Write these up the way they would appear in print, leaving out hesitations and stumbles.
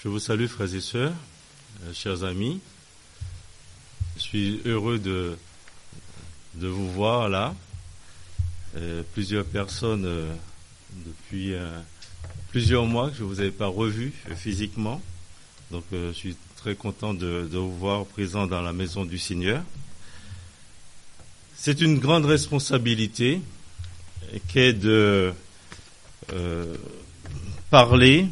Je vous salue, frères et sœurs, chers amis. Je suis heureux de vous voir là. Plusieurs personnes depuis plusieurs mois que je ne vous avais pas revu physiquement. Donc je suis très content de vous voir présent dans la maison du Seigneur. C'est une grande responsabilité qu'est de parler,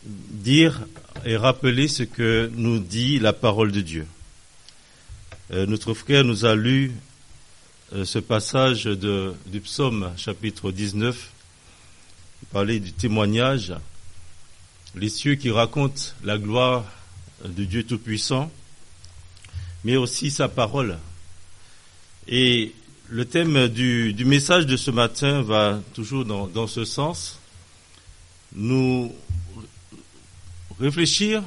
dire et rappeler ce que nous dit la parole de Dieu. Notre frère nous a lu ce passage du psaume chapitre 19, qui parlait du témoignage, les cieux qui racontent la gloire de Dieu Tout-Puissant, mais aussi sa parole. Et le thème du message de ce matin va toujours dans ce sens, nous réfléchir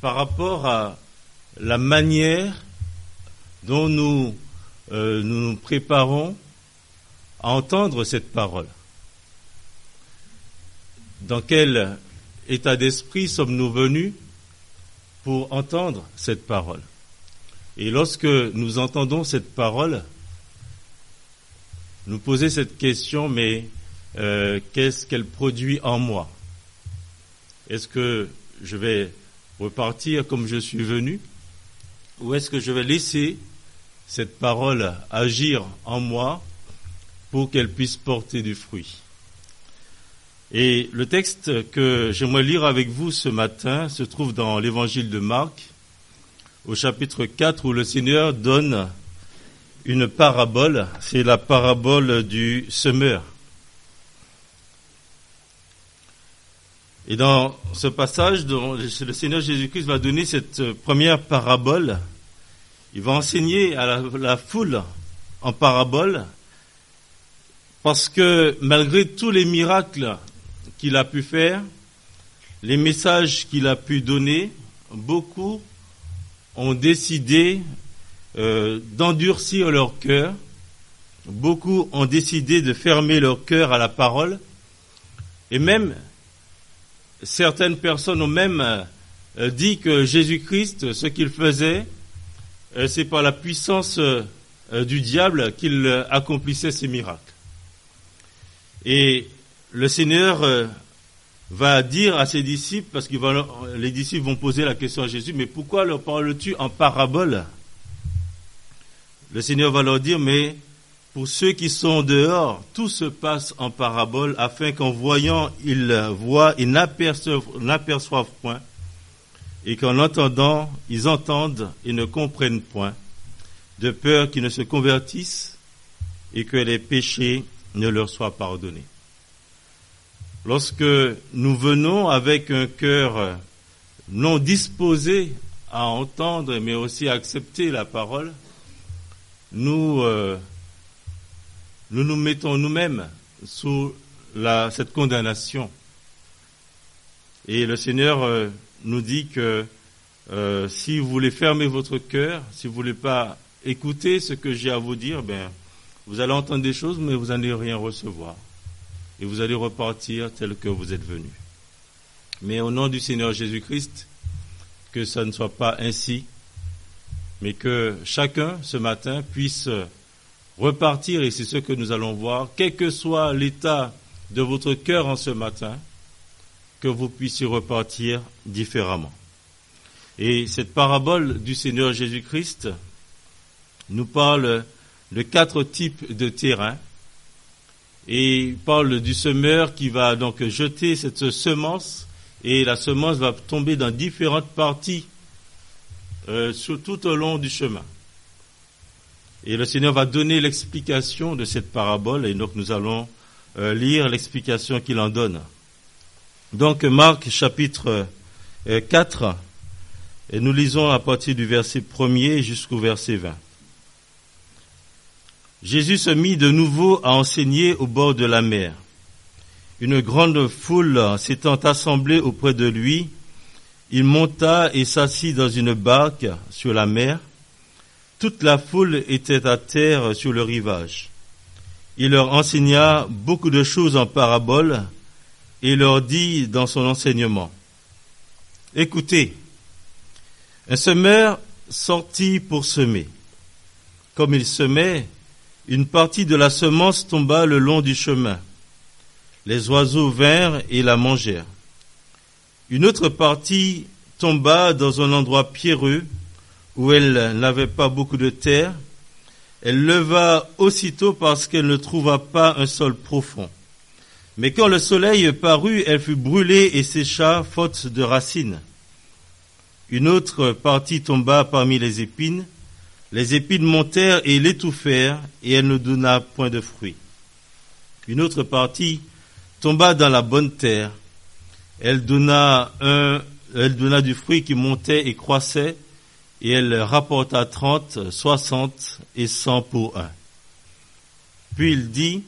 par rapport à la manière dont nous nous préparons à entendre cette parole. Dans quel état d'esprit sommes-nous venus pour entendre cette parole? Et lorsque nous entendons cette parole, nous poser cette question, mais qu'est-ce qu'elle produit en moi? Est-ce que je vais repartir comme je suis venu, ou est-ce que je vais laisser cette parole agir en moi pour qu'elle puisse porter du fruit? Et le texte que j'aimerais lire avec vous ce matin se trouve dans l'évangile de Marc, au chapitre 4, où le Seigneur donne une parabole. C'est la parabole du semeur. Et dans ce passage, le Seigneur Jésus-Christ va donner cette première parabole. Il va enseigner à la foule en parabole, parce que malgré tous les miracles qu'il a pu faire, les messages qu'il a pu donner, beaucoup ont décidé d'endurcir leur cœur. Beaucoup ont décidé de fermer leur cœur à la parole. Et même, certaines personnes ont même dit que Jésus-Christ, ce qu'il faisait, c'est par la puissance du diable qu'il accomplissait ces miracles. Et le Seigneur va dire à ses disciples, parce que les disciples vont poser la question à Jésus, mais pourquoi leur parles-tu en parabole? Le Seigneur va leur dire, mais pour ceux qui sont dehors, tout se passe en parabole, afin qu'en voyant, ils voient et n'aperçoivent point, et qu'en entendant, ils entendent et ne comprennent point, de peur qu'ils ne se convertissent et que les péchés ne leur soient pardonnés. Lorsque nous venons avec un cœur non disposé à entendre, mais aussi à accepter la parole, nous nous mettons nous-mêmes sous cette condamnation. Et le Seigneur nous dit que si vous voulez fermer votre cœur, si vous voulez pas écouter ce que j'ai à vous dire, vous allez entendre des choses, mais vous n'allez rien recevoir. Et vous allez repartir tel que vous êtes venu. Mais au nom du Seigneur Jésus-Christ, que ça ne soit pas ainsi, mais que chacun, ce matin, puisse repartir, et c'est ce que nous allons voir, quel que soit l'état de votre cœur en ce matin, que vous puissiez repartir différemment. Et cette parabole du Seigneur Jésus-Christ nous parle de 4 types de terrains, et il parle du semeur qui va donc jeter cette semence, et la semence va tomber dans différentes parties tout au long du chemin. Et le Seigneur va donner l'explication de cette parabole, et donc nous allons lire l'explication qu'il en donne. Donc Marc chapitre 4, et nous lisons à partir du verset 1er jusqu'au verset 20. Jésus se mit de nouveau à enseigner au bord de la mer. Une grande foule s'étant assemblée auprès de lui, il monta et s'assit dans une barque sur la mer. Toute la foule était à terre sur le rivage. Il leur enseigna beaucoup de choses en paraboles, et leur dit dans son enseignement, « Écoutez, un semeur sortit pour semer. Comme il semait, une partie de la semence tomba le long du chemin. Les oiseaux vinrent et la mangèrent. Une autre partie tomba dans un endroit pierreux où elle n'avait pas beaucoup de terre. Elle leva aussitôt parce qu'elle ne trouva pas un sol profond. Mais quand le soleil parut, elle fut brûlée et sécha faute de racines. Une autre partie tomba parmi les épines. Les épines montèrent et l'étouffèrent, et elle ne donna point de fruits. Une autre partie tomba dans la bonne terre. Elle donna du fruit qui montait et croissait, et elle rapporta 30, 60 et 100 pour un. Puis il dit,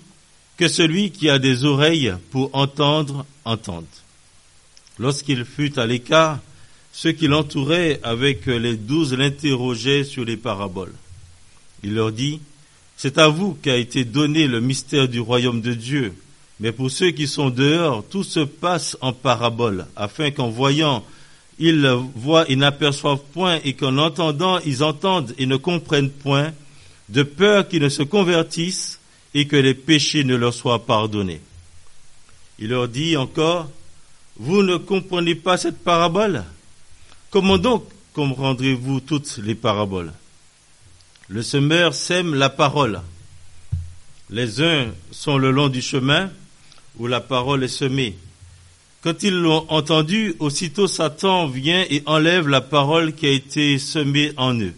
que celui qui a des oreilles pour entendre, entende. Lorsqu'il fut à l'écart, ceux qui l'entouraient avec les 12 l'interrogeaient sur les paraboles. Il leur dit, c'est à vous qu'a été donné le mystère du royaume de Dieu, mais pour ceux qui sont dehors, tout se passe en paraboles, afin qu'en voyant, ils voient et n'aperçoivent point, et qu'en entendant, ils entendent et ne comprennent point, de peur qu'ils ne se convertissent et que les péchés ne leur soient pardonnés. Il leur dit encore, vous ne comprenez pas cette parabole? Comment donc comprendrez-vous toutes les paraboles? Le semeur sème la parole. Les uns sont le long du chemin où la parole est semée. Quand ils l'ont entendu, aussitôt Satan vient et enlève la parole qui a été semée en eux.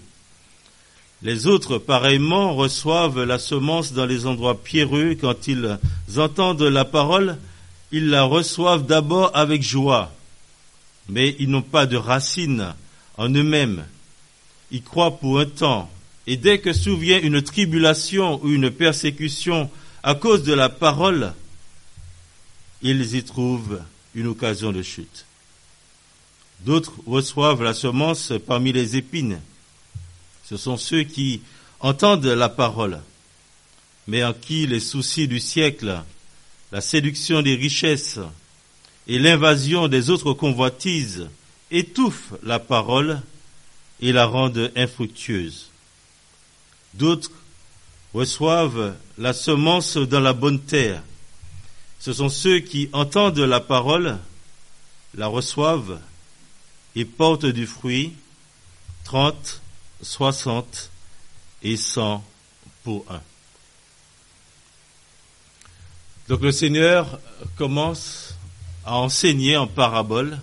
Les autres, pareillement, reçoivent la semence dans les endroits pierreux. Quand ils entendent la parole, ils la reçoivent d'abord avec joie. Mais ils n'ont pas de racines en eux-mêmes. Ils croient pour un temps. Et dès que survient une tribulation ou une persécution à cause de la parole, ils y trouvent une occasion de chute. D'autres reçoivent la semence parmi les épines. Ce sont ceux qui entendent la parole, mais en qui les soucis du siècle, la séduction des richesses et l'invasion des autres convoitises étouffent la parole et la rendent infructueuse. D'autres reçoivent la semence dans la bonne terre. Ce sont ceux qui entendent la parole, la reçoivent et portent du fruit, 30, 60 et 100 pour un. Donc le Seigneur commence à enseigner en parabole.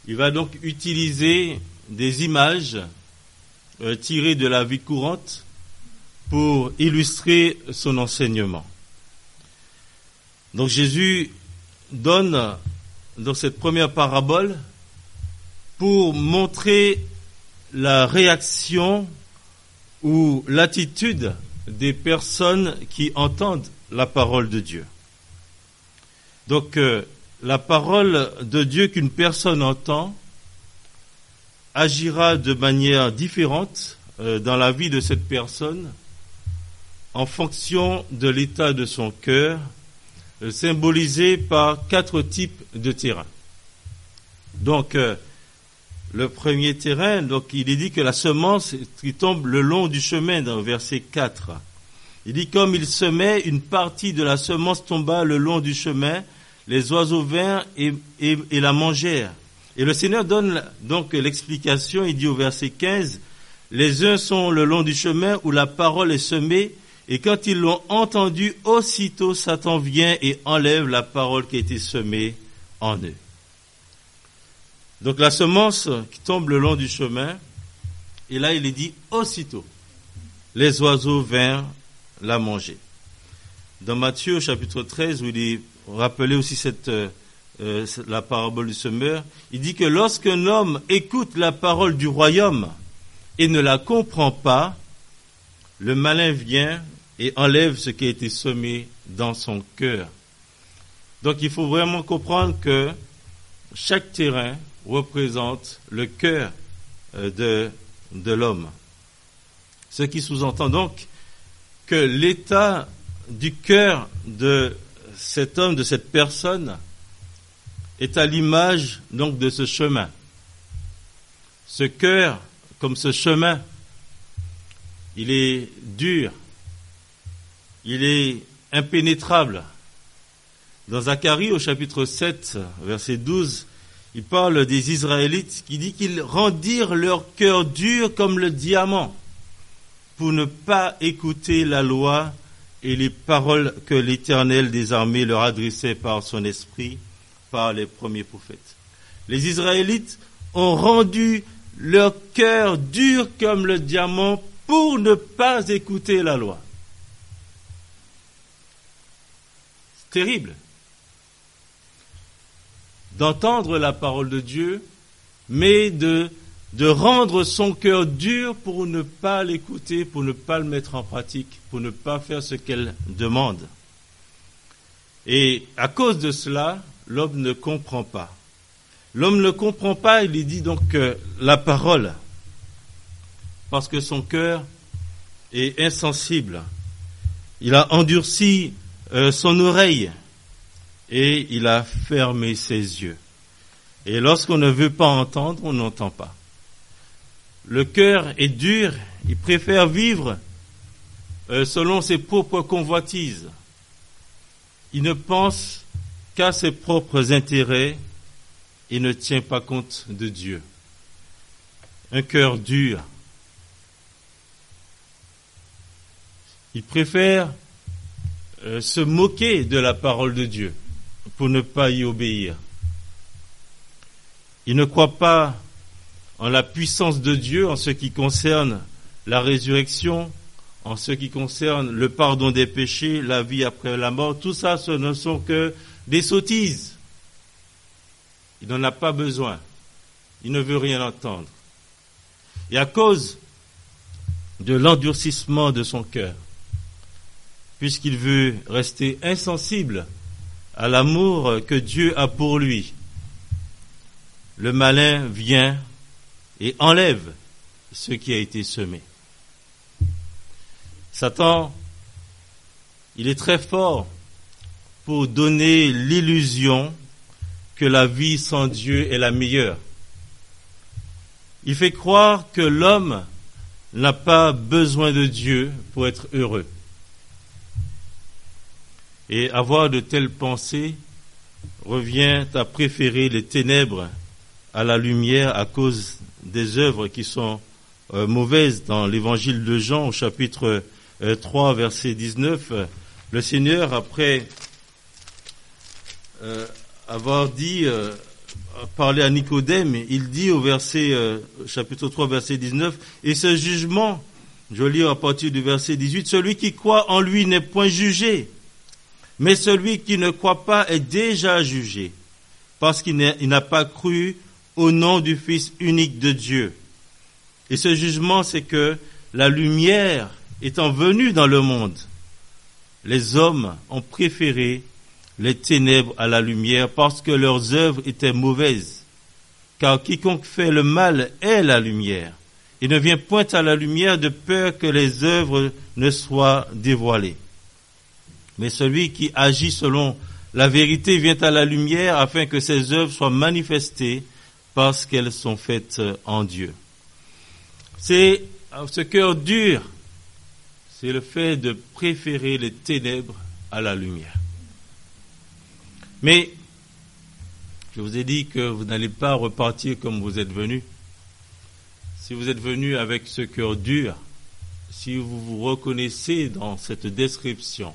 Il va donc utiliser des images tirées de la vie courante pour illustrer son enseignement. Donc Jésus donne dans cette première parabole pour montrer la réaction ou l'attitude des personnes qui entendent la parole de Dieu. Donc la parole de Dieu qu'une personne entend agira de manière différente dans la vie de cette personne en fonction de l'état de son cœur, symbolisé par 4 types de terrains. Donc le premier terrain, donc il est dit que la semence qui tombe le long du chemin dans le verset 4. Il dit comme il semait, une partie de la semence tomba le long du chemin, les oiseaux vinrent et la mangèrent. Et le Seigneur donne donc l'explication, il dit au verset 15, les uns sont le long du chemin où la parole est semée, et quand ils l'ont entendu, aussitôt Satan vient et enlève la parole qui a été semée en eux. Donc la semence qui tombe le long du chemin, et là il est dit aussitôt, les oiseaux vinrent la manger. Dans Matthieu chapitre 13, où il est rappelé aussi la parabole du semeur, il dit que lorsqu'un homme écoute la parole du royaume et ne la comprend pas, le malin vient et enlève ce qui a été semé dans son cœur. Donc il faut vraiment comprendre que chaque terrain représente le cœur de l'homme. Ce qui sous-entend donc que l'état du cœur de cet homme, de cette personne, est à l'image donc de ce chemin. Ce cœur, comme ce chemin, il est dur, il est impénétrable. Dans Zacharie, au chapitre 7, verset 12, il parle des Israélites qui dit qu'ils rendirent leur cœur dur comme le diamant pour ne pas écouter la loi et les paroles que l'Éternel des armées leur adressait par son esprit, par les premiers prophètes. Les Israélites ont rendu leur cœur dur comme le diamant pour ne pas écouter la loi. C'est terrible d'entendre la parole de Dieu, mais de rendre son cœur dur pour ne pas l'écouter, pour ne pas le mettre en pratique, pour ne pas faire ce qu'elle demande. Et à cause de cela, l'homme ne comprend pas. L'homme ne comprend pas, il dit donc la parole, parce que son cœur est insensible. Il a endurci son oreille et il a fermé ses yeux. Et lorsqu'on ne veut pas entendre, on n'entend pas. Le cœur est dur, il préfère vivre selon ses propres convoitises. Il ne pense qu'à ses propres intérêts et ne tient pas compte de Dieu. Un cœur dur. Il préfère se moquer de la parole de Dieu pour ne pas y obéir. Il ne croit pas en la puissance de Dieu en ce qui concerne la résurrection, en ce qui concerne le pardon des péchés, la vie après la mort. Tout ça, ce ne sont que des sottises. Il n'en a pas besoin. Il ne veut rien entendre. Et à cause de l'endurcissement de son cœur, puisqu'il veut rester insensible à l'amour que Dieu a pour lui, le malin vient et enlève ce qui a été semé. Satan, il est très fort pour donner l'illusion que la vie sans Dieu est la meilleure. Il fait croire que l'homme n'a pas besoin de Dieu pour être heureux. Et avoir de telles pensées revient à préférer les ténèbres à la lumière à cause des œuvres qui sont mauvaises. Dans l'évangile de Jean, au chapitre 3, verset 19, le Seigneur, après avoir dit, parlé à Nicodème, il dit au chapitre 3, verset 19, « Et ce jugement, je lis à partir du verset 18, « Celui qui croit en lui n'est point jugé, mais celui qui ne croit pas est déjà jugé, parce qu'il n'a pas cru au nom du Fils unique de Dieu. Et ce jugement, c'est que la lumière étant venue dans le monde, les hommes ont préféré les ténèbres à la lumière parce que leurs œuvres étaient mauvaises. Car quiconque fait le mal est la lumière. Il ne vient point à la lumière de peur que les œuvres ne soient dévoilées. Mais celui qui agit selon la vérité vient à la lumière afin que ses œuvres soient manifestées parce qu'elles sont faites en Dieu. C'est ce cœur dur, c'est le fait de préférer les ténèbres à la lumière. Mais je vous ai dit que vous n'allez pas repartir comme vous êtes venus. Si vous êtes venus avec ce cœur dur, si vous vous reconnaissez dans cette description,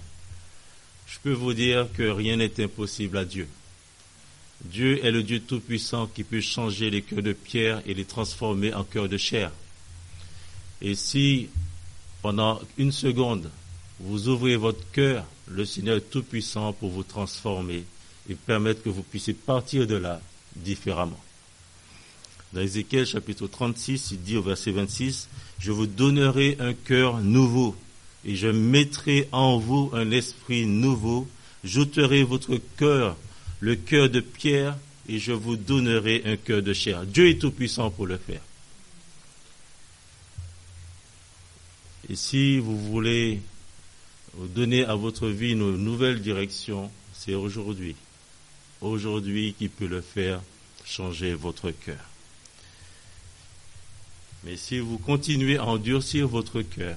je peux vous dire que rien n'est impossible à Dieu. Dieu est le Dieu tout-puissant qui peut changer les cœurs de pierre et les transformer en cœurs de chair. Et si, pendant une seconde, vous ouvrez votre cœur, le Seigneur est tout-puissant pour vous transformer et permettre que vous puissiez partir de là différemment. Dans Ézéchiel chapitre 36, il dit au verset 26, « Je vous donnerai un cœur nouveau, et je mettrai en vous un esprit nouveau, j'ôterai votre cœur, le cœur de pierre, et je vous donnerai un cœur de chair. » Dieu est tout puissant pour le faire. Et si vous voulez donner à votre vie une nouvelle direction, c'est aujourd'hui. aujourd'hui qui peut le faire changer votre cœur. Mais si vous continuez à endurcir votre cœur,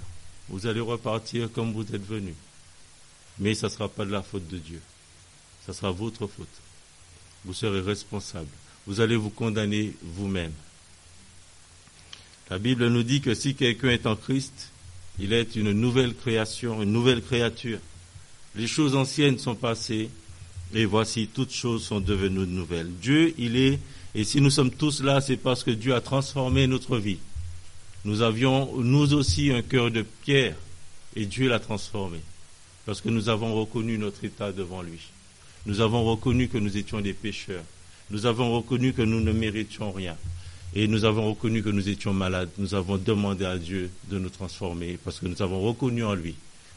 vous allez repartir comme vous êtes venu. Mais ça ne sera pas de la faute de Dieu. Ça sera votre faute. Vous serez responsable. Vous allez vous condamner vous-même. La Bible nous dit que si quelqu'un est en Christ, il est une nouvelle création, une nouvelle créature. Les choses anciennes sont passées et voici, toutes choses sont devenues nouvelles. Dieu, il est, et si nous sommes tous là, c'est parce que Dieu a transformé notre vie. Nous avions, nous aussi, un cœur de pierre et Dieu l'a transformé parce que nous avons reconnu notre état devant lui. Nous avons reconnu que nous étions des pécheurs. Nous avons reconnu que nous ne méritions rien. Et nous avons reconnu que nous étions malades. Nous avons demandé à Dieu de nous transformer parce que nous avons reconnu en lui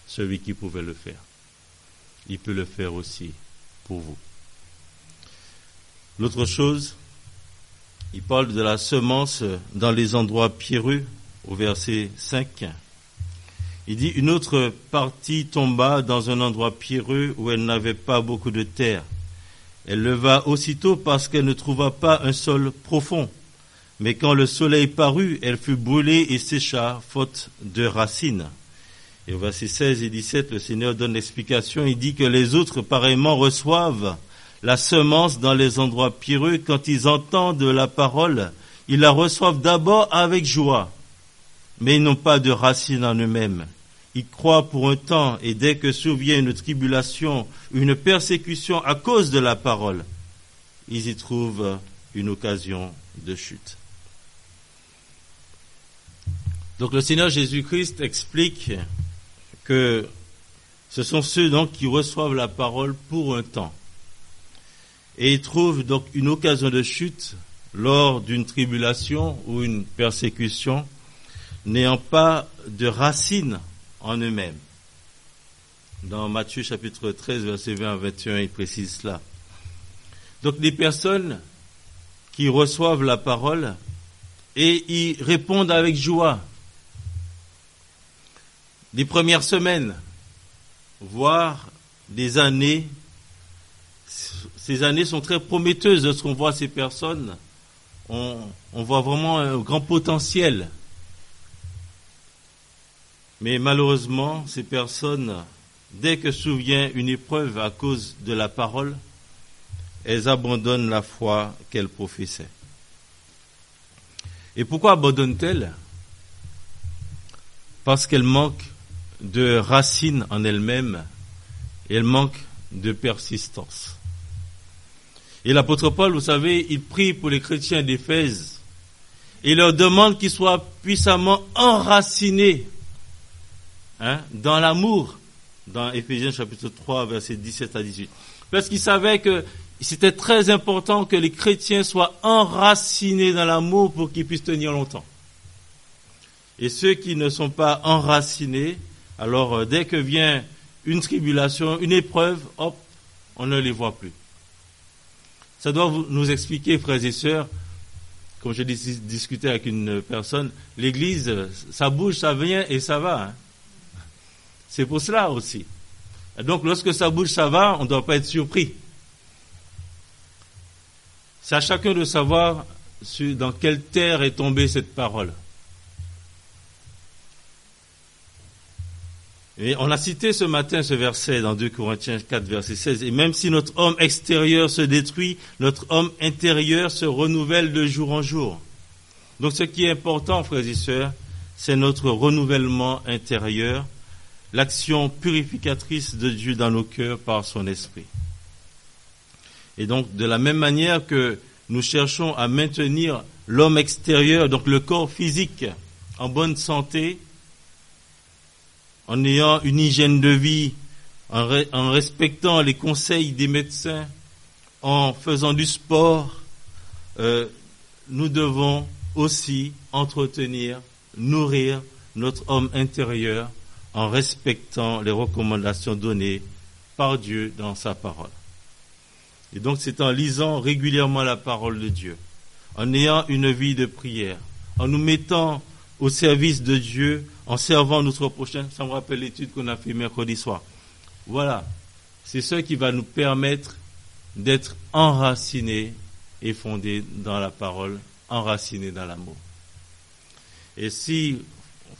celui qui pouvait le faire. Il peut le faire aussi pour vous. L'autre chose, il parle de la semence dans les endroits pierreux au verset 5. Il dit, une autre partie tomba dans un endroit pierreux où elle n'avait pas beaucoup de terre. Elle leva aussitôt parce qu'elle ne trouva pas un sol profond. Mais quand le soleil parut, elle fut brûlée et sécha, faute de racines. Et au verset 16 et 17, le Seigneur donne l'explication. Il dit que les autres, pareillement, reçoivent la semence dans les endroits pierreux. Quand ils entendent la parole, ils la reçoivent d'abord avec joie. Mais ils n'ont pas de racines en eux-mêmes. Ils croient pour un temps, et dès que survient une tribulation, une persécution à cause de la parole, ils y trouvent une occasion de chute. Donc le Seigneur Jésus-Christ explique que ce sont ceux donc qui reçoivent la parole pour un temps. Et ils trouvent donc une occasion de chute lors d'une tribulation ou une persécution, n'ayant pas de racines en eux-mêmes. Dans Matthieu chapitre 13, verset 20 à 21, il précise cela. Donc des personnes qui reçoivent la parole et y répondent avec joie. Les premières semaines, voire des années, ces années sont très prometteuses lorsqu'on voit ces personnes. On voit vraiment un grand potentiel. Mais malheureusement, ces personnes, dès que survient une épreuve à cause de la parole, elles abandonnent la foi qu'elles professaient. Et pourquoi abandonnent-elles ? Parce qu'elles manquent de racines en elles-mêmes et elles manquent de persistance. Et l'apôtre Paul, vous savez, il prie pour les chrétiens d'Éphèse et il leur demande qu'ils soient puissamment enracinés dans l'amour, dans Éphésiens chapitre 3, versets 17 à 18. Parce qu'il savait que c'était très important que les chrétiens soient enracinés dans l'amour pour qu'ils puissent tenir longtemps. Et ceux qui ne sont pas enracinés, alors dès que vient une tribulation, une épreuve, hop, on ne les voit plus. Ça doit nous expliquer, frères et sœurs, comme j'ai discuté avec une personne, l'église, ça bouge, ça vient et ça va. C'est pour cela aussi. Et donc, lorsque ça bouge, ça va, on ne doit pas être surpris. C'est à chacun de savoir dans quelle terre est tombée cette parole. Et on a cité ce matin ce verset dans 2 Corinthiens 4, verset 16. Et même si notre homme extérieur se détruit, notre homme intérieur se renouvelle de jour en jour. Donc ce qui est important, frères et sœurs, c'est notre renouvellement intérieur, l'action purificatrice de Dieu dans nos cœurs par son esprit. Et donc de la même manière que nous cherchons à maintenir l'homme extérieur, donc le corps physique, en bonne santé, en ayant une hygiène de vie, en respectant les conseils des médecins, en faisant du sport, nous devons aussi entretenir, nourrir notre homme intérieur en respectant les recommandations données par Dieu dans sa parole. Et donc c'est en lisant régulièrement la parole de Dieu, en ayant une vie de prière, en nous mettant au service de Dieu, en servant notre prochain. Ça me rappelle l'étude qu'on a fait mercredi soir. Voilà, c'est ce qui va nous permettre d'être enracinés et fondés dans la parole, enracinés dans l'amour. Et si,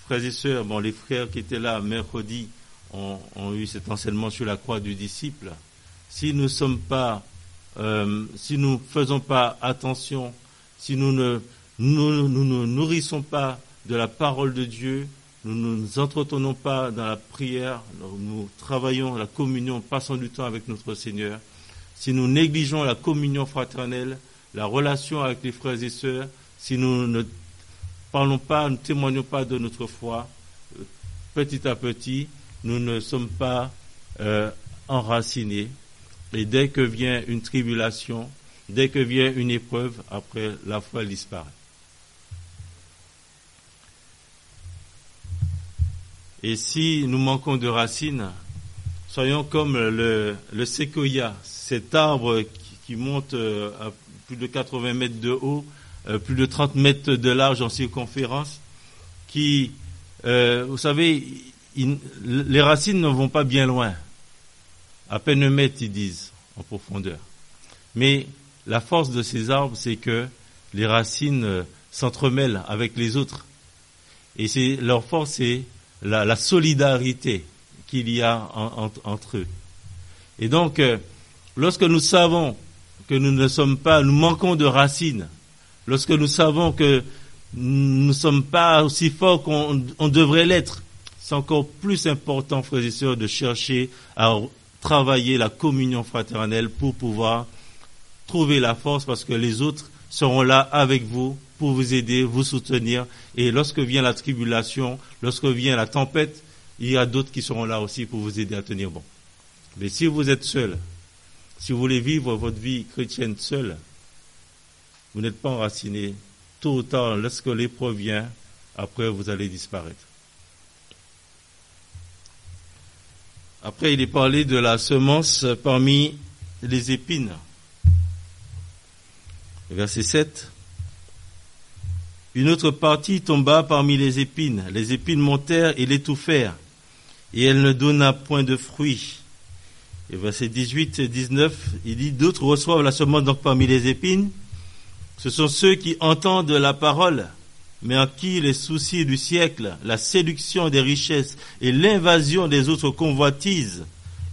frères et sœurs, les frères qui étaient là mercredi ont eu cet enseignement sur la croix du disciple, si nous faisons pas attention, si nous ne nous nourrissons pas de la parole de Dieu, nous ne nous entretenons pas dans la prière, nous travaillons la communion, passons du temps avec notre Seigneur, si nous négligeons la communion fraternelle, la relation avec les frères et sœurs, si nous ne parlons pas, ne témoignons pas de notre foi, petit à petit, nous ne sommes pas enracinés. Et dès que vient une tribulation, dès que vient une épreuve, après la foi elle disparaît. Et si nous manquons de racines, soyons comme le séquoia, cet arbre qui monte à plus de 80 mètres de haut, plus de 30 mètres de large en circonférence, qui, vous savez, les racines ne vont pas bien loin. À peine 1 mètre, ils disent, en profondeur. Mais la force de ces arbres, c'est que les racines s'entremêlent avec les autres. Et leur force, c'est la solidarité qu'il y a entre eux. Et donc, lorsque nous savons que nous manquons de racines, lorsque nous savons que nous ne sommes pas aussi forts qu'on devrait l'être, c'est encore plus important, frères et sœurs, de chercher à travailler la communion fraternelle pour pouvoir trouver la force, parce que les autres seront là avec vous pour vous aider, vous soutenir. Et lorsque vient la tribulation, lorsque vient la tempête, il y a d'autres qui seront là aussi pour vous aider à tenir bon. Mais si vous êtes seul, si vous voulez vivre votre vie chrétienne seul, vous n'êtes pas enraciné. Tôt ou tard, lorsque l'épreuve vient, après vous allez disparaître. Après, il est parlé de la semence parmi les épines. Verset 7. Une autre partie tomba parmi les épines montèrent et l'étouffèrent, et elle ne donna point de fruits. Et verset 18 et 19, il dit, d'autres reçoivent la semence donc parmi les épines. Ce sont ceux qui entendent la parole, mais en qui les soucis du siècle, la séduction des richesses et l'invasion des autres convoitises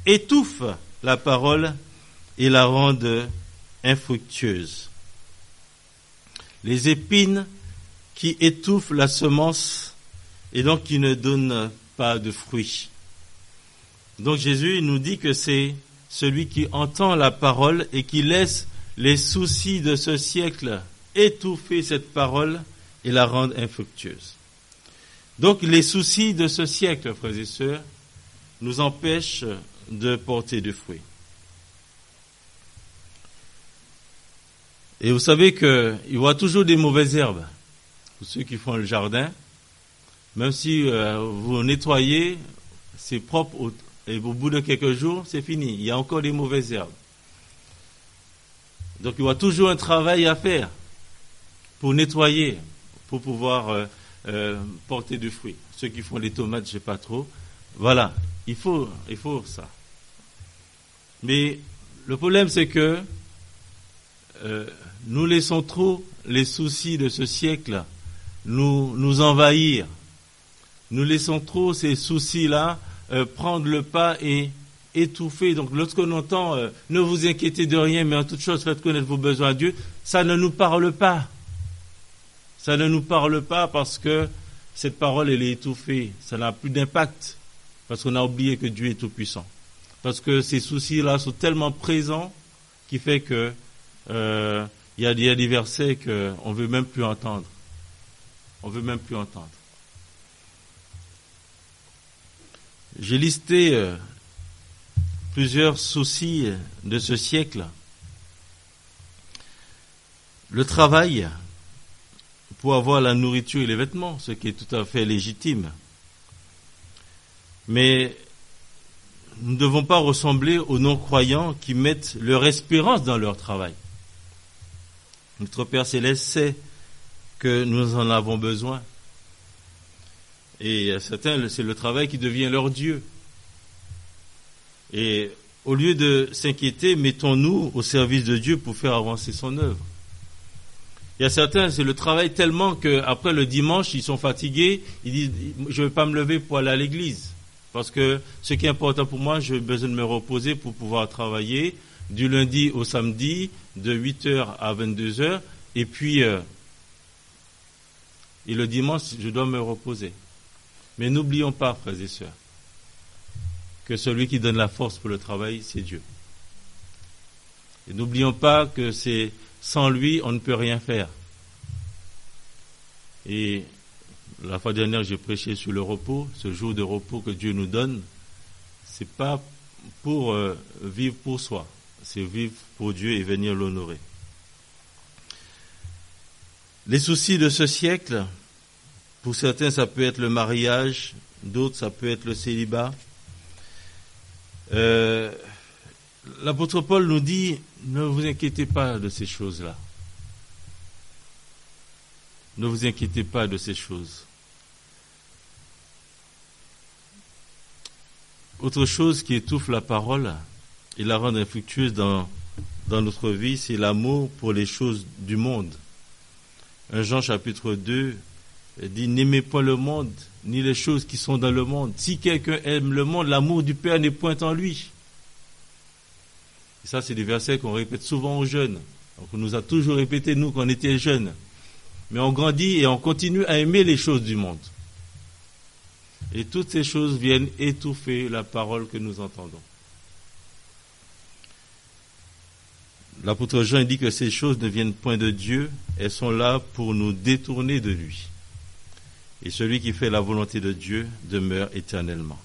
étouffent la parole et la rendent infructueuse. Les épines qui étouffent la semence et donc qui ne donnent pas de fruits. Donc Jésus nous dit que c'est celui qui entend la parole et qui laisse les soucis de ce siècle étouffer cette parole et la rendre infructueuse. Donc les soucis de ce siècle, frères et sœurs, nous empêchent de porter du fruit. Et vous savez qu'il y aura toujours des mauvaises herbes. Pour ceux qui font le jardin, même si vous nettoyez, c'est propre, et au bout de quelques jours, c'est fini. Il y a encore des mauvaises herbes. Donc il y aura toujours un travail à faire pour nettoyer, pour pouvoir porter du fruit. Ceux qui font les tomates, je ne sais pas trop. Voilà, il faut ça. Mais le problème, c'est que nous laissons trop les soucis de ce siècle nous envahir. Nous laissons trop ces soucis-là prendre le pas et étouffer. Donc lorsqu'on entend ne vous inquiétez de rien, mais en toute chose faites connaître vos besoins à Dieu, ça ne nous parle pas. Ça ne nous parle pas parce que cette parole elle est étouffée. Ça n'a plus d'impact parce qu'on a oublié que Dieu est tout puissant. Parce que ces soucis-là sont tellement présents qui fait que il y a des versets qu'on veut même plus entendre. On veut même plus entendre. J'ai listé plusieurs soucis de ce siècle. Le travail pour avoir la nourriture et les vêtements, ce qui est tout à fait légitime. Mais nous ne devons pas ressembler aux non-croyants qui mettent leur espérance dans leur travail. Notre Père Céleste sait que nous en avons besoin. Et certains, c'est le travail qui devient leur Dieu. Et au lieu de s'inquiéter, mettons-nous au service de Dieu pour faire avancer son œuvre. Il y a certains, c'est le travail tellement qu'après le dimanche, ils sont fatigués, ils disent « je ne vais pas me lever pour aller à l'église ». Parce que ce qui est important pour moi, j'ai besoin de me reposer pour pouvoir travailler du lundi au samedi, de 8h à 22h, et puis et le dimanche, je dois me reposer. Mais n'oublions pas, frères et sœurs, que celui qui donne la force pour le travail, c'est Dieu. Et n'oublions pas que c'est sans lui, on ne peut rien faire. Et la fois dernière, j'ai prêché sur le repos, ce jour de repos que Dieu nous donne. C'est pas pour vivre pour soi, c'est vivre pour Dieu et venir l'honorer. Les soucis de ce siècle, pour certains, ça peut être le mariage, d'autres, ça peut être le célibat. L'apôtre Paul nous dit, ne vous inquiétez pas de ces choses-là. Ne vous inquiétez pas de ces choses. Autre chose qui étouffe la parole et la rend infructueuse dans notre vie, c'est l'amour pour les choses du monde. 1 Jean chapitre 2 dit, n'aimez point le monde, ni les choses qui sont dans le monde. Si quelqu'un aime le monde, l'amour du Père n'est point en lui. Et ça, c'est des versets qu'on répète souvent aux jeunes. Donc, on nous a toujours répété, nous, quand on était jeunes. Mais on grandit et on continue à aimer les choses du monde. Et toutes ces choses viennent étouffer la parole que nous entendons. L'apôtre Jean dit que ces choses ne viennent point de Dieu, elles sont là pour nous détourner de lui. Et celui qui fait la volonté de Dieu demeure éternellement.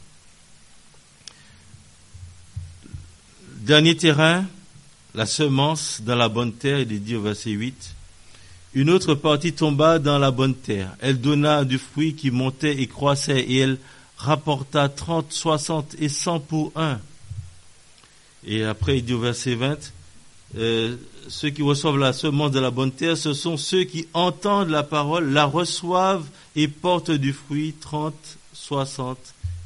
Dernier terrain, la semence dans la bonne terre, il est dit au verset 8. Une autre partie tomba dans la bonne terre. Elle donna du fruit qui montait et croissait, et elle rapporta 30, 60 et 100 pour un. Et après, il dit au verset 20, ceux qui reçoivent la semence de la bonne terre, ce sont ceux qui entendent la parole, la reçoivent et portent du fruit 30, 60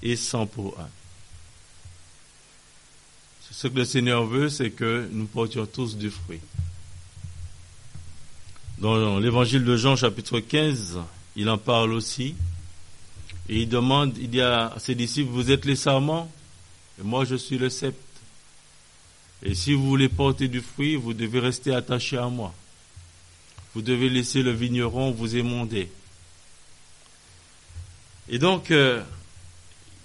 et 100 pour un. Ce que le Seigneur veut, c'est que nous portions tous du fruit. Dans l'évangile de Jean, chapitre 15, il en parle aussi. Et il demande, il dit à ses disciples, vous êtes les sarments, et moi je suis le cep. Et si vous voulez porter du fruit, vous devez rester attachés à moi. Vous devez laisser le vigneron vous émonder. Et donc,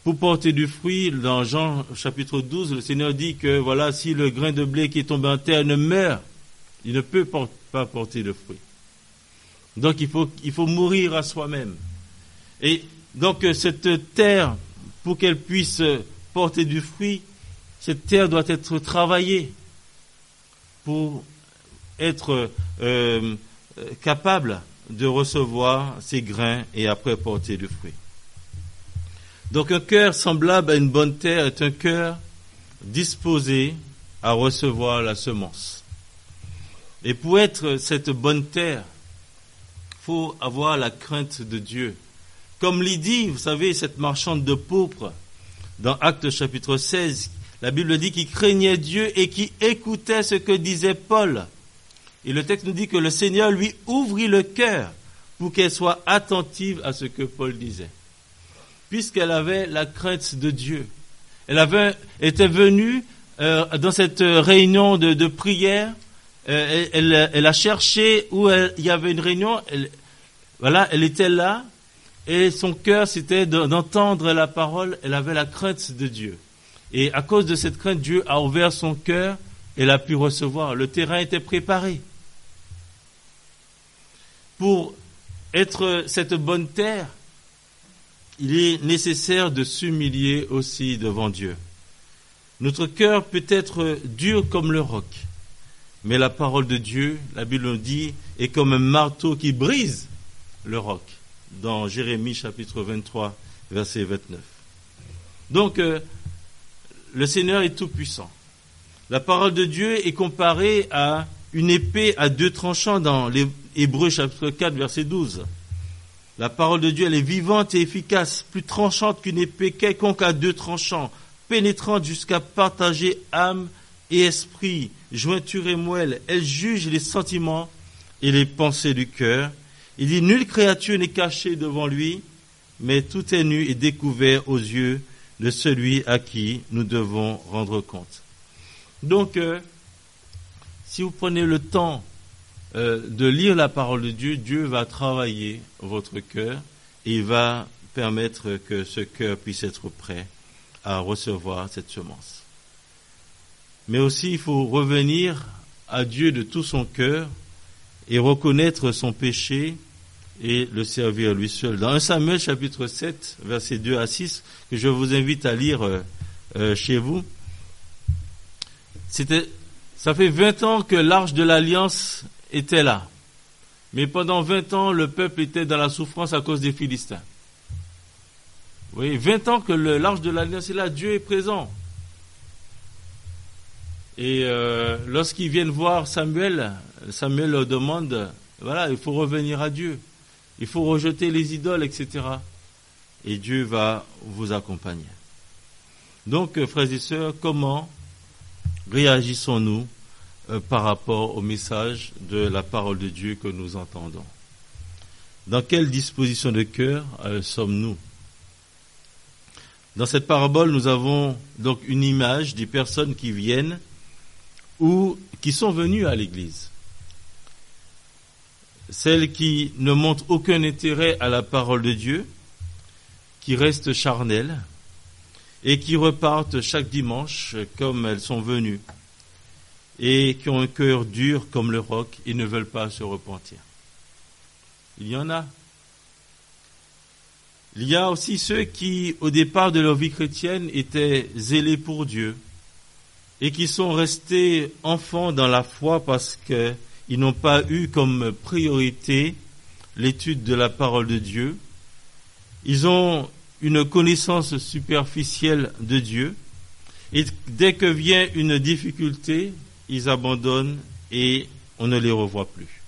pour porter du fruit, dans Jean chapitre 12, le Seigneur dit que voilà, si le grain de blé qui est tombé en terre ne meurt, il ne peut pas porter de fruit. Donc il faut mourir à soi-même. Et donc cette terre, pour qu'elle puisse porter du fruit, cette terre doit être travaillée pour être capable de recevoir ces grains et après porter du fruit. Donc un cœur semblable à une bonne terre est un cœur disposé à recevoir la semence. Et pour être cette bonne terre, il faut avoir la crainte de Dieu. Comme Lydie, vous savez, cette marchande de pourpre, dans Actes chapitre 16, la Bible dit qu'il craignait Dieu et qu'il écoutait ce que disait Paul. Et le texte nous dit que le Seigneur lui ouvrit le cœur pour qu'elle soit attentive à ce que Paul disait. Puisqu'elle avait la crainte de Dieu. Elle était venue dans cette réunion de prière. Elle a cherché où il y avait une réunion. Elle était là. Et son cœur, c'était d'entendre la parole. Elle avait la crainte de Dieu. Et à cause de cette crainte, Dieu a ouvert son cœur. Elle a pu recevoir. Le terrain était préparé. Pour être cette bonne terre, il est nécessaire de s'humilier aussi devant Dieu. Notre cœur peut être dur comme le roc, mais la parole de Dieu, la Bible nous dit, est comme un marteau qui brise le roc, dans Jérémie chapitre 23, verset 29. Donc, le Seigneur est tout puissant. La parole de Dieu est comparée à une épée à deux tranchants dans les Hébreux chapitre 4, verset 12. La parole de Dieu, elle est vivante et efficace, plus tranchante qu'une épée quelconque à deux tranchants, pénétrante jusqu'à partager âme et esprit, jointure et moelle. Elle juge les sentiments et les pensées du cœur. Il dit, nulle créature n'est cachée devant lui, mais tout est nu et découvert aux yeux de celui à qui nous devons rendre compte. Donc, si vous prenez le temps de lire la parole de Dieu, Dieu va travailler votre cœur et il va permettre que ce cœur puisse être prêt à recevoir cette semence. Mais aussi, il faut revenir à Dieu de tout son cœur et reconnaître son péché et le servir lui seul. Dans 1 Samuel chapitre 7, versets 2 à 6, que je vous invite à lire chez vous, ça fait 20 ans que l'arche de l'Alliance était là. Mais pendant 20 ans, le peuple était dans la souffrance à cause des Philistins. Oui, 20 ans que l'arche de l'Alliance est là, Dieu est présent. Et lorsqu'ils viennent voir Samuel, Samuel leur demande, voilà, il faut revenir à Dieu. Il faut rejeter les idoles, etc. Et Dieu va vous accompagner. Donc, frères et sœurs, comment réagissons-nous par rapport au message de la parole de Dieu que nous entendons? Dans quelle disposition de cœur sommes-nous? Dans cette parabole, nous avons donc une image des personnes qui viennent ou qui sont venues à l'église. Celles qui ne montrent aucun intérêt à la parole de Dieu, qui restent charnelles et qui repartent chaque dimanche comme elles sont venues et qui ont un cœur dur comme le roc et ne veulent pas se repentir. Il y en a. Il y a aussi ceux qui, au départ de leur vie chrétienne, étaient zélés pour Dieu et qui sont restés enfants dans la foi parce qu'ils n'ont pas eu comme priorité l'étude de la parole de Dieu. Ils ont une connaissance superficielle de Dieu et dès que vient une difficulté, ils abandonnent et on ne les revoit plus.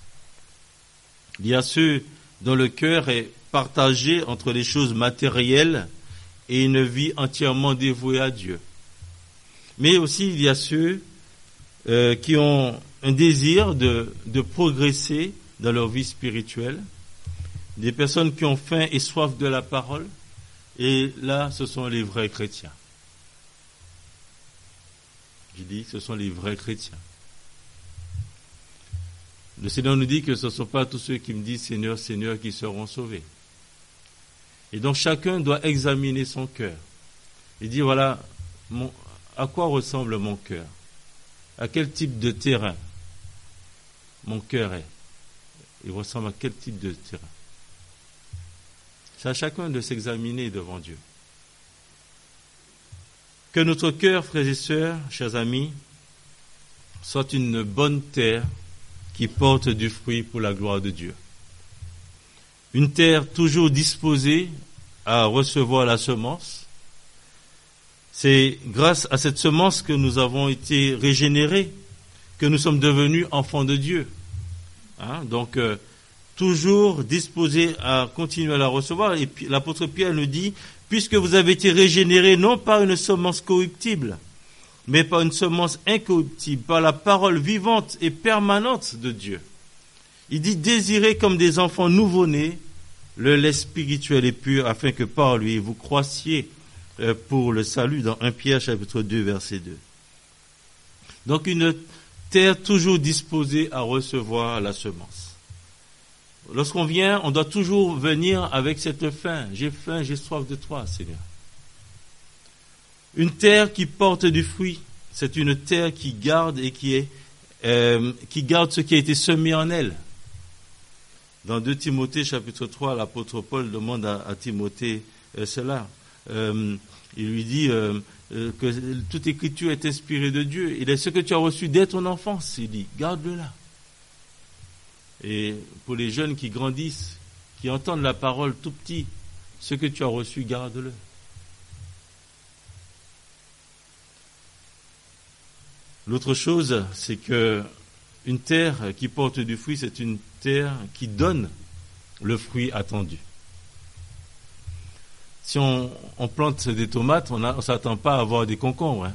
Il y a ceux dont le cœur est partagé entre les choses matérielles et une vie entièrement dévouée à Dieu. Mais aussi il y a ceux qui ont un désir de progresser dans leur vie spirituelle, des personnes qui ont faim et soif de la parole, et là ce sont les vrais chrétiens. Je dis ce sont les vrais chrétiens. Le Seigneur nous dit que ce ne sont pas tous ceux qui me disent Seigneur, Seigneur qui seront sauvés. Et donc chacun doit examiner son cœur et dire voilà, à quoi ressemble mon cœur? À quel type de terrain mon cœur est? Il ressemble à quel type de terrain? C'est à chacun de s'examiner devant Dieu. Que notre cœur, frères et sœurs, chers amis, soit une bonne terre qui porte du fruit pour la gloire de Dieu. Une terre toujours disposée à recevoir la semence. C'est grâce à cette semence que nous avons été régénérés, que nous sommes devenus enfants de Dieu. Donc, toujours disposés à continuer à la recevoir. Et puis, l'apôtre Pierre nous dit, puisque vous avez été régénérés non par une semence corruptible, mais par une semence incorruptible, par la parole vivante et permanente de Dieu. Il dit, désirez comme des enfants nouveau-nés le lait spirituel et pur, afin que par lui vous croissiez pour le salut, dans 1 Pierre chapitre 2, verset 2. Donc une terre toujours disposée à recevoir la semence. Lorsqu'on vient, on doit toujours venir avec cette faim. J'ai faim, j'ai soif de toi, Seigneur. Une terre qui porte du fruit, c'est une terre qui garde et qui garde ce qui a été semé en elle. Dans 2 Timothée chapitre 3, l'apôtre Paul demande à Timothée cela. Il lui dit que toute écriture est inspirée de Dieu. Il est ce que tu as reçu dès ton enfance, il dit, garde-le là. Et pour les jeunes qui grandissent, qui entendent la parole tout petit, ce que tu as reçu, garde-le. L'autre chose, c'est que une terre qui porte du fruit, c'est une terre qui donne le fruit attendu. Si on plante des tomates, on ne s'attend pas à avoir des concombres. Hein.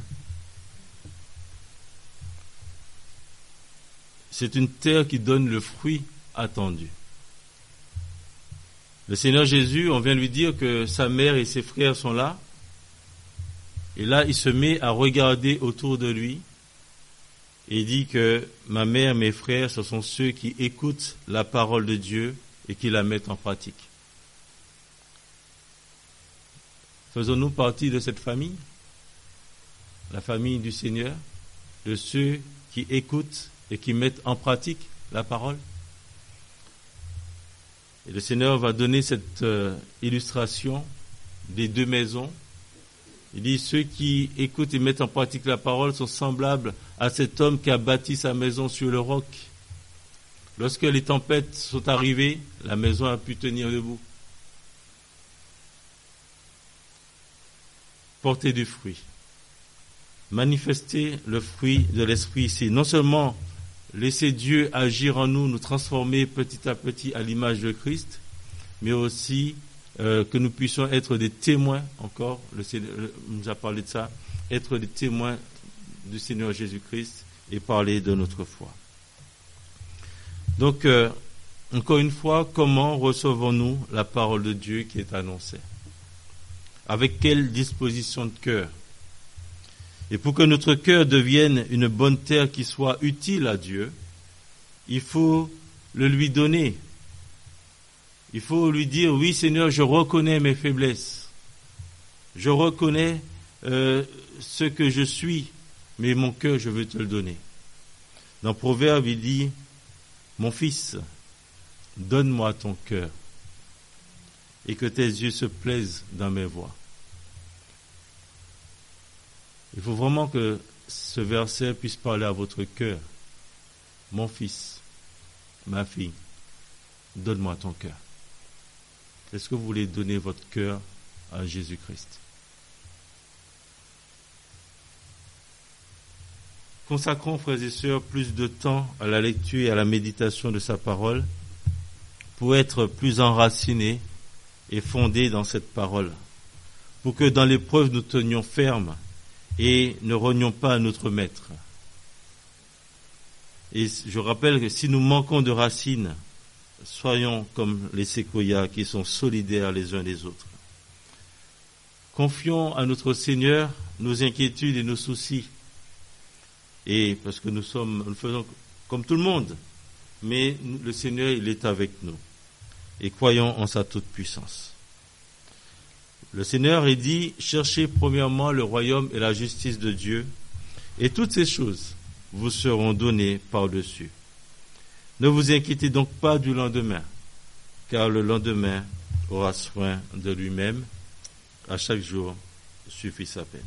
C'est une terre qui donne le fruit attendu. Le Seigneur Jésus, on vient lui dire que sa mère et ses frères sont là. Et là, il se met à regarder autour de lui et il dit que ma mère, mes frères, ce sont ceux qui écoutent la parole de Dieu et qui la mettent en pratique. Faisons-nous partie de cette famille, la famille du Seigneur, de ceux qui écoutent et qui mettent en pratique la parole? Et le Seigneur va donner cette illustration des deux maisons. Il dit, ceux qui écoutent et mettent en pratique la parole sont semblables à cet homme qui a bâti sa maison sur le roc. Lorsque les tempêtes sont arrivées, la maison a pu tenir debout. Porter du fruit. Manifester le fruit de l'esprit ici. Non seulement laisser Dieu agir en nous, nous transformer petit à petit à l'image de Christ, mais aussi que nous puissions être des témoins, encore, le Seigneur nous a parlé de ça, être des témoins du Seigneur Jésus-Christ et parler de notre foi. Donc, encore une fois, comment recevons-nous la parole de Dieu qui est annoncée? Avec quelle disposition de cœur? Et pour que notre cœur devienne une bonne terre qui soit utile à Dieu, il faut le lui donner. Il faut lui dire, oui Seigneur, je reconnais mes faiblesses. Je reconnais ce que je suis, mais mon cœur, je veux te le donner. Dans Proverbe, il dit, mon fils, donne-moi ton cœur et que tes yeux se plaisent dans mes voies. Il faut vraiment que ce verset puisse parler à votre cœur. Mon fils, ma fille, donne-moi ton cœur. Est-ce que vous voulez donner votre cœur à Jésus-Christ? Consacrons, frères et sœurs, plus de temps à la lecture et à la méditation de sa parole pour être plus enracinés et fondés dans cette parole, pour que dans l'épreuve nous tenions ferme et ne renions pas à notre Maître. Et je rappelle que si nous manquons de racines, soyons comme les séquoias qui sont solidaires les uns des autres. Confions à notre Seigneur nos inquiétudes et nos soucis. Et parce que nous faisons comme tout le monde, mais le Seigneur, il est avec nous. Et croyons en sa toute puissance. Le Seigneur est dit, cherchez premièrement le royaume et la justice de Dieu, et toutes ces choses vous seront données par-dessus. Ne vous inquiétez donc pas du lendemain, car le lendemain aura soin de lui-même. À chaque jour suffit sa peine.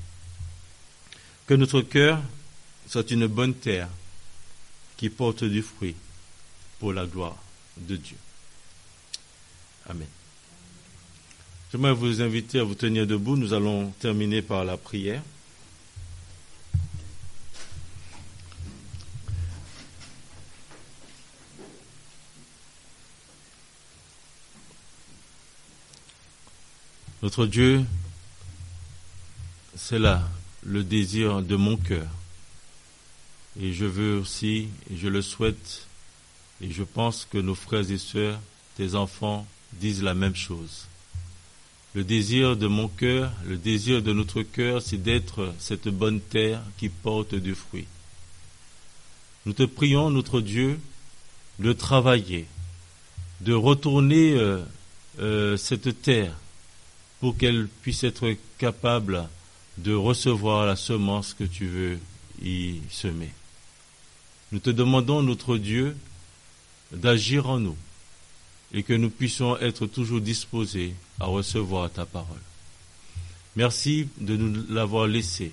Que notre cœur soit une bonne terre qui porte du fruit pour la gloire de Dieu. Amen. J'aimerais vous inviter à vous tenir debout. Nous allons terminer par la prière. Notre Dieu, c'est là le désir de mon cœur. Et je veux aussi, et je le souhaite, et je pense que nos frères et sœurs, tes enfants, disent la même chose. Le désir de mon cœur, le désir de notre cœur, c'est d'être cette bonne terre qui porte du fruit. Nous te prions, notre Dieu, de travailler, de retourner cette terre pour qu'elle puisse être capable de recevoir la semence que tu veux y semer. Nous te demandons, notre Dieu, d'agir en nous et que nous puissions être toujours disposés à recevoir ta parole. Merci de nous l'avoir laissée.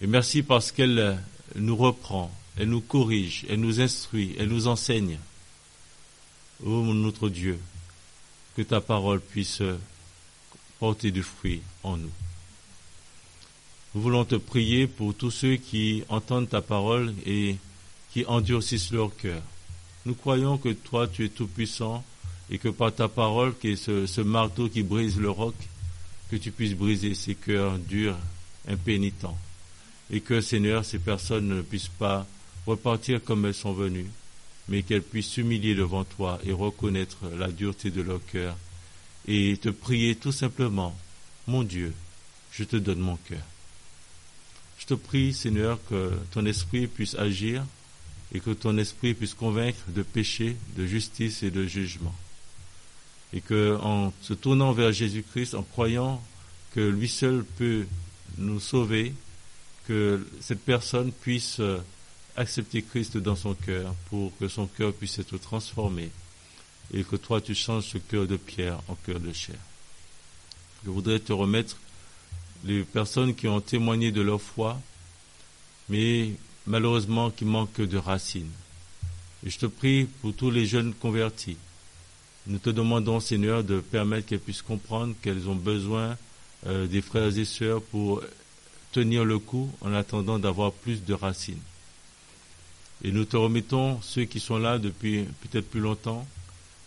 Et merci parce qu'elle nous reprend, elle nous corrige, elle nous instruit, elle nous enseigne. Ô notre Dieu, que ta parole puisse porter du fruit en nous. Nous voulons te prier pour tous ceux qui entendent ta parole et qui endurcissent leur cœur. Nous croyons que toi, tu es tout-puissant et que par ta parole, qui est ce marteau qui brise le roc, que tu puisses briser ces cœurs durs, impénitents, et que, Seigneur, ces personnes ne puissent pas repartir comme elles sont venues, mais qu'elles puissent s'humilier devant toi et reconnaître la dureté de leur cœur et te prier tout simplement, mon Dieu, je te donne mon cœur. Je te prie, Seigneur, que ton esprit puisse agir et que ton esprit puisse convaincre de péché, de justice et de jugement. Et que, en se tournant vers Jésus-Christ, en croyant que lui seul peut nous sauver, que cette personne puisse accepter Christ dans son cœur pour que son cœur puisse être transformé et que toi tu changes ce cœur de pierre en cœur de chair. Je voudrais te remettre les personnes qui ont témoigné de leur foi, mais malheureusement qui manquent de racines. Et je te prie pour tous les jeunes convertis. Nous te demandons, Seigneur, de permettre qu'elles puissent comprendre qu'elles ont besoin des frères et sœurs pour tenir le coup en attendant d'avoir plus de racines. Et nous te remettons ceux qui sont là depuis peut-être plus longtemps,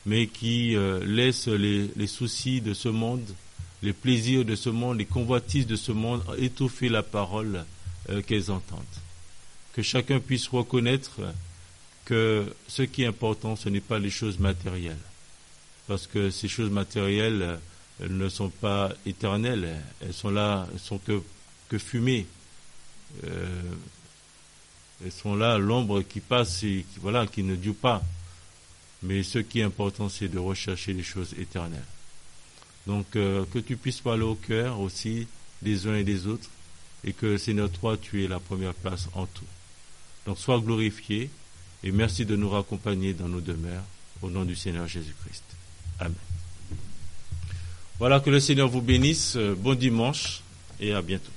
mais qui laissent les soucis de ce monde, les plaisirs de ce monde, les convoitises de ce monde étouffer la parole qu'elles entendent. Que chacun puisse reconnaître que ce qui est important, ce n'est pas les choses matérielles. Parce que ces choses matérielles, elles ne sont pas éternelles. Elles sont là, elles sont que fumée. Elles sont là, l'ombre qui passe et qui ne dure pas. Mais ce qui est important, c'est de rechercher les choses éternelles. Donc, que tu puisses parler au cœur aussi des uns et des autres, et que, Seigneur, toi, tu es la première place en tout. Donc, sois glorifié, et merci de nous raccompagner dans nos demeures, au nom du Seigneur Jésus-Christ. Amen. Voilà, que le Seigneur vous bénisse. Bon dimanche, et à bientôt.